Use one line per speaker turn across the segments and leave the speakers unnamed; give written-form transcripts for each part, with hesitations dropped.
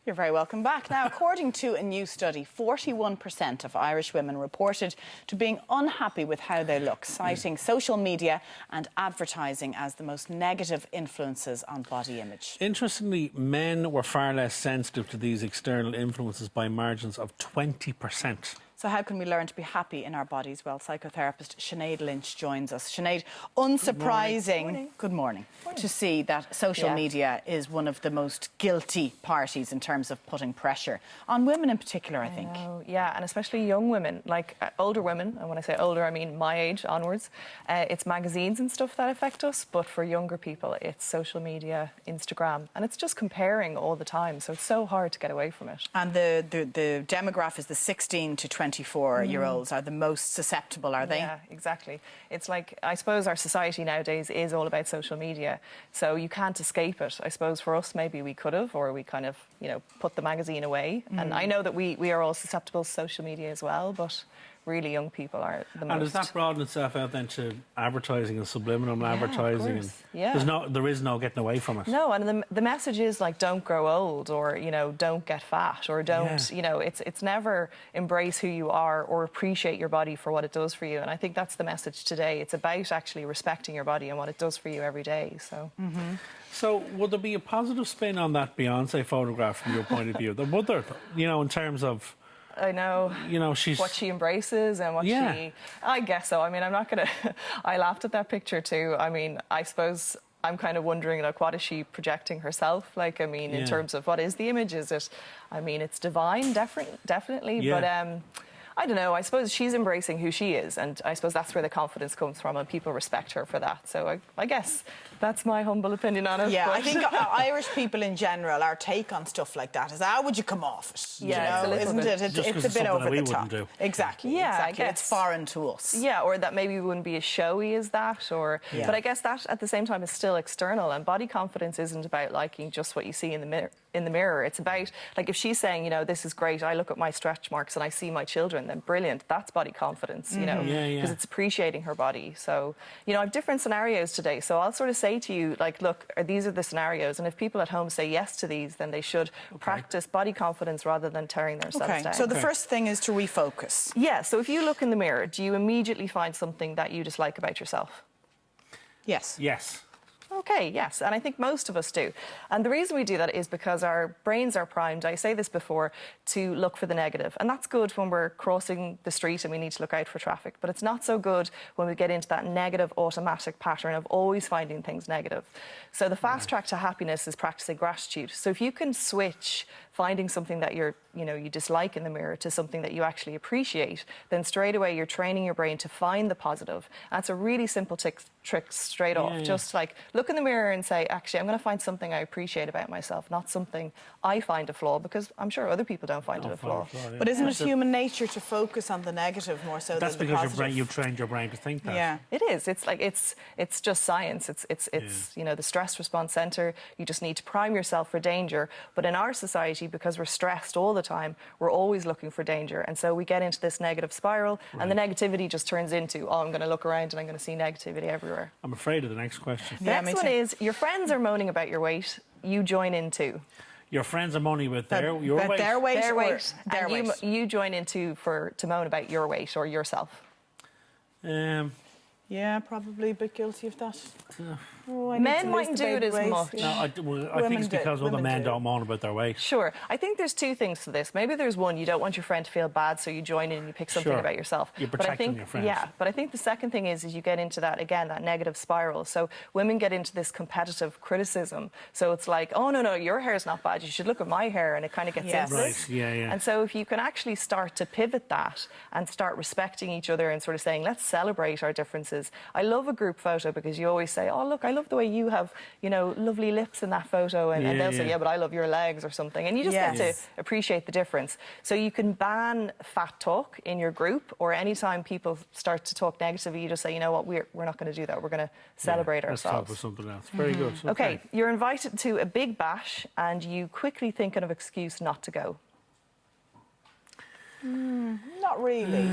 You're very welcome back. Now, according to a new study, 41% of Irish women reported to being unhappy with how they look, citing social media and advertising as the most negative influences on body image.
Interestingly, men were far less sensitive to these external influences by margins of 20%.
So how can we learn to be happy in our bodies? Well, psychotherapist Sinead Lynch joins us. Sinead, unsurprising, good morning. To see that social media is one of the most guilty parties in terms of putting pressure on women in particular, I think.
Yeah, and especially young women, like older women, and when I say older, I mean my age onwards. It's magazines and stuff that affect us, but for younger people, it's social media, Instagram, and it's just comparing all the time, so it's so hard to get away from it.
And the demographic is the 16 to 24-year-olds are the most susceptible, are they?
Yeah, exactly. It's like, I suppose our society nowadays is all about social media, so you can't escape it. I suppose for us, maybe we could have, or we kind of, put the magazine away. And I know that we are all susceptible to social media as well, but really young people are the most.
And does that broaden itself out then to advertising and subliminal advertising? And there is no getting away from it.
No, and the message is like, don't grow old, or don't get fat, or don't it's never embrace who you are or appreciate your body for what it does for you. And I think that's the message today. It's about actually respecting your body and what it does for you every day. So.
So would there be a positive spin on that Beyonce photograph from your point of view? Would there, in terms of?
I know.
She's
what she embraces and what she. I guess so. I mean, I'm not gonna. I laughed at that picture too. I mean, I suppose I'm kind of wondering, like, what is she projecting herself? Like, I mean, in terms of what is the image? Is it? I mean, it's divine, definitely. But I don't know. I suppose she's embracing who she is, and I suppose that's where the confidence comes from, and people respect her for that. So I guess that's my humble opinion on it.
Yeah, I think Irish people in general, our take on stuff like that is, how would you come off it?
Yeah,
isn't it? It's a bit over the top. Exactly.
Yeah,
exactly. It's foreign to us.
Yeah, or that maybe we wouldn't be as showy as that, or. But I guess that at the same time is still external, and body confidence isn't about liking just what you see in the mirror. It's about, like, if she's saying, this is great, I look at my stretch marks and I see my children, then brilliant, that's body confidence, because it's appreciating her body. So, I have different scenarios today, so I'll sort of say to you, like, look, these are the scenarios, and if people at home say yes to these, then they should practice body confidence rather than tearing themselves down.
So the first thing is to refocus.
Yeah, so if you look in the mirror, do you immediately find something that you dislike about yourself?
Yes.
Yes.
Okay, yes, and I think most of us do. And the reason we do that is because our brains are primed, I say this before, to look for the negative. And that's good when we're crossing the street and we need to look out for traffic. But it's not so good when we get into that negative automatic pattern of always finding things negative. So the fast track to happiness is practicing gratitude. So if you can switch finding something that you dislike in the mirror to something that you actually appreciate, then straight away you're training your brain to find the positive. And it's a really simple trick straight off. Just like look in the mirror and say, actually, I'm going to find something I appreciate about myself, not something I find a flaw, because I'm sure other people don't find it a flaw.
But isn't it human nature to focus on the negative more so than the positive?
That's because you've trained your brain to think that.
Yeah,
it is. It's like it's just science. It's the stress response center. You just need to prime yourself for danger. But in our society, because we're stressed all the time, we're always looking for danger, and so we get into this negative spiral, and the negativity just turns into, oh, I'm going to look around and I'm going to see negativity everywhere.
I'm afraid of the next question.
The next one is, your friends are moaning about your weight, you join in too.
Your friends are moaning about your weight?
Their weight.
Their weight. You join in too to moan about your weight or yourself.
Yeah, probably a bit guilty of that.
Men mightn't do it as much.
No, I think it's because other men don't moan about their weight.
Sure. I think there's two things to this. Maybe there's one, you don't want your friend to feel bad, so you join in and you pick something about yourself.
You're protecting your friends.
Yeah, but I think the second thing is you get into that, again, that negative spiral. So women get into this competitive criticism. So it's like, oh, no, your hair's not bad, you should look at my hair, and it kind of gets into this.
Right, yeah.
And so if you can actually start to pivot that and start respecting each other and sort of saying, let's celebrate our differences. I love a group photo because you always say, oh, look, I love the way you have, lovely lips in that photo. And they'll say, yeah, but I love your legs or something. And you just get to appreciate the difference. So you can ban fat talk in your group, or anytime people start to talk negatively, you just say, you know what, we're not going to do that. We're going to celebrate ourselves.
Let's talk about something else. Very good.
Okay, you're invited to a big bash and you quickly think of an excuse not to go.
Not really.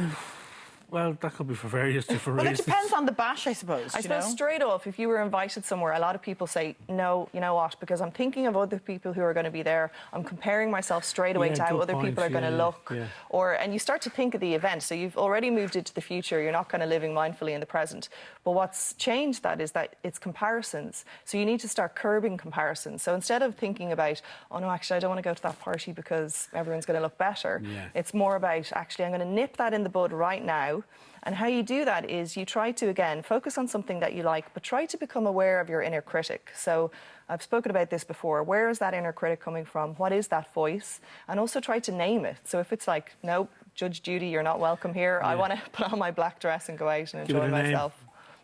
Well, that could be for various different
Well, it
reasons.
depends on the bash, I suppose.
I suppose straight off, if you were invited somewhere, a lot of people say, no, you know what, because I'm thinking of other people who are going to be there. I'm comparing myself straight away to how other people are going to look.
Yeah.
And you start to think of the event. So you've already moved into the future. You're not kind of living mindfully in the present. But what's changed that is that it's comparisons. So you need to start curbing comparisons. So instead of thinking about, oh, no, actually, I don't want to go to that party because everyone's going to look better.
Yeah.
It's more about, actually, I'm going to nip that in the bud right now. And how you do that is you try to, again, focus on something that you like, but try to become aware of your inner critic. So I've spoken about this before. Where is that inner critic coming from? What is that voice? And also try to name it. So if it's like, no, Judge Judy, you're not welcome here. I want to put on my black dress and go out and enjoy myself.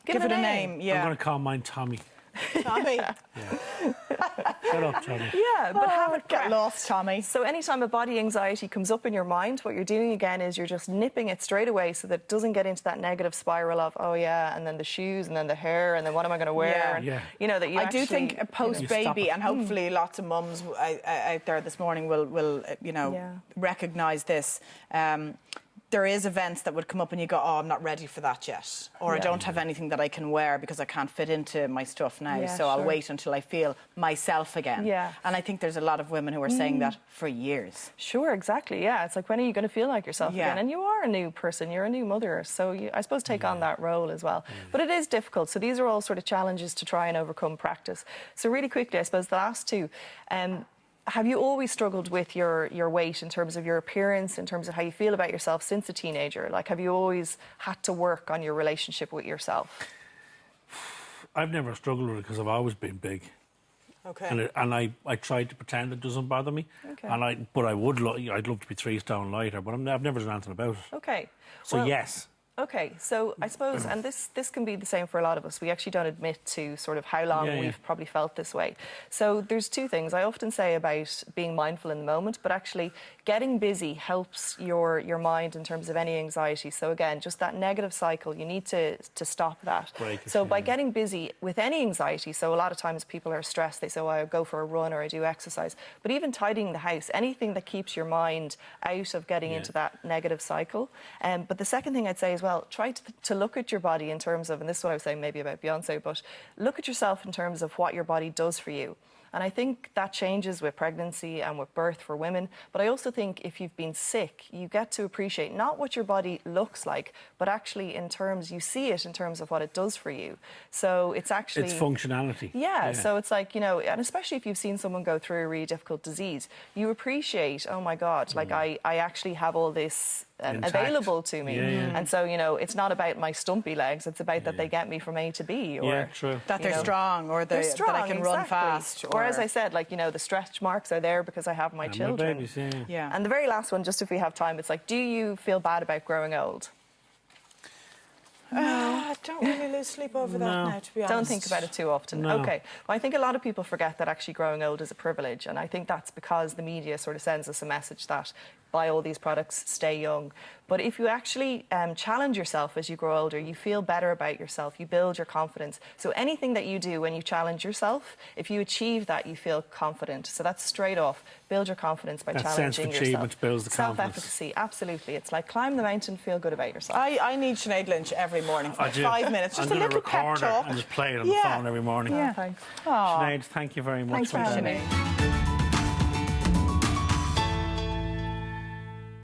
Give it a name, yeah.
I'm going to call mine Tommy.
Tommy.
Shut up, Tommy.
Yeah, but have it
Get lost, Tommy.
So anytime a body anxiety comes up in your mind, what you're doing again is you're just nipping it straight away so that it doesn't get into that negative spiral of, oh yeah, and then the shoes and then the hair and then what am I going to wear?
Yeah.
And,
Yeah.
you know, that you
I
actually,
do think a post-baby, and hopefully lots of mums out there this morning will recognise this. There is events that would come up and you go, oh, I'm not ready for that yet. Or I don't have anything that I can wear because I can't fit into my stuff now.
Yeah,
so I'll wait until I feel myself again.
Yeah.
And I think there's a lot of women who are saying that for years.
Sure, exactly, yeah. It's like, when are you going to feel like yourself again? And you are a new person, you're a new mother. So you, I suppose, take on that role as well. But it is difficult. So these are all sort of challenges to try and overcome practice. So really quickly, I suppose the last two, have you always struggled with your weight in terms of your appearance, in terms of how you feel about yourself since a teenager? Like, have you always had to work on your relationship with yourself?
I've never struggled with it because I've always been big.
Okay.
And I tried to pretend it doesn't bother me.
Okay.
But I'd love to be 3 stone lighter, but I've never done anything about it.
Okay.
So
well,
yes.
Okay, so I suppose, and this can be the same for a lot of us, we actually don't admit to sort of how long we've probably felt this way. So there's two things I often say about being mindful in the moment, but actually getting busy helps your mind in terms of any anxiety. So again, just that negative cycle, you need to stop that. So by getting busy with any anxiety, so a lot of times people are stressed, they say, oh, I go for a run or I do exercise, but even tidying the house, anything that keeps your mind out of getting into that negative cycle. But the second thing I'd say is, well, try to look at your body in terms of, and this is what I was saying maybe about Beyonce, but look at yourself in terms of what your body does for you. And I think that changes with pregnancy and with birth for women. But I also think if you've been sick, you get to appreciate not what your body looks like, but actually in terms, you see it in terms of what it does for you. So it's actually...
It's functionality.
Yeah, so it's like, you know, and especially if you've seen someone go through a really difficult disease, you appreciate, oh my God, like I actually have all this available to me. And so, you know, it's not about my stumpy legs, it's about that they get me from A to B. Or,
true.
That they're strong, or
they're strong,
that I can run fast.
Or as I said, like, you know, the stretch marks are there because I have my children.
My babies,
And the very last one, just if we have time, it's like, do you feel bad about growing old?
I don't really lose sleep over that now, to be honest.
Don't think about it too often.
No.
Okay. Well, I think a lot of people forget that actually growing old is a privilege, and I think that's because the media sort of sends us a message that buy all these products, stay young. But if you actually challenge yourself as you grow older, you feel better about yourself, you build your confidence. So anything that you do when you challenge yourself, if you achieve that, you feel confident. So that's straight off. Build your confidence by challenging yourself.
That sense of achievement builds the confidence.
Self-efficacy, absolutely. It's like climb the mountain, feel good about yourself.
I need Sinead Lynch every morning for 5 minutes. Just a little pep talk.
And just play it on the phone every morning.
Yeah, thanks.
Sinead, thank you very much.
Thanks for having me.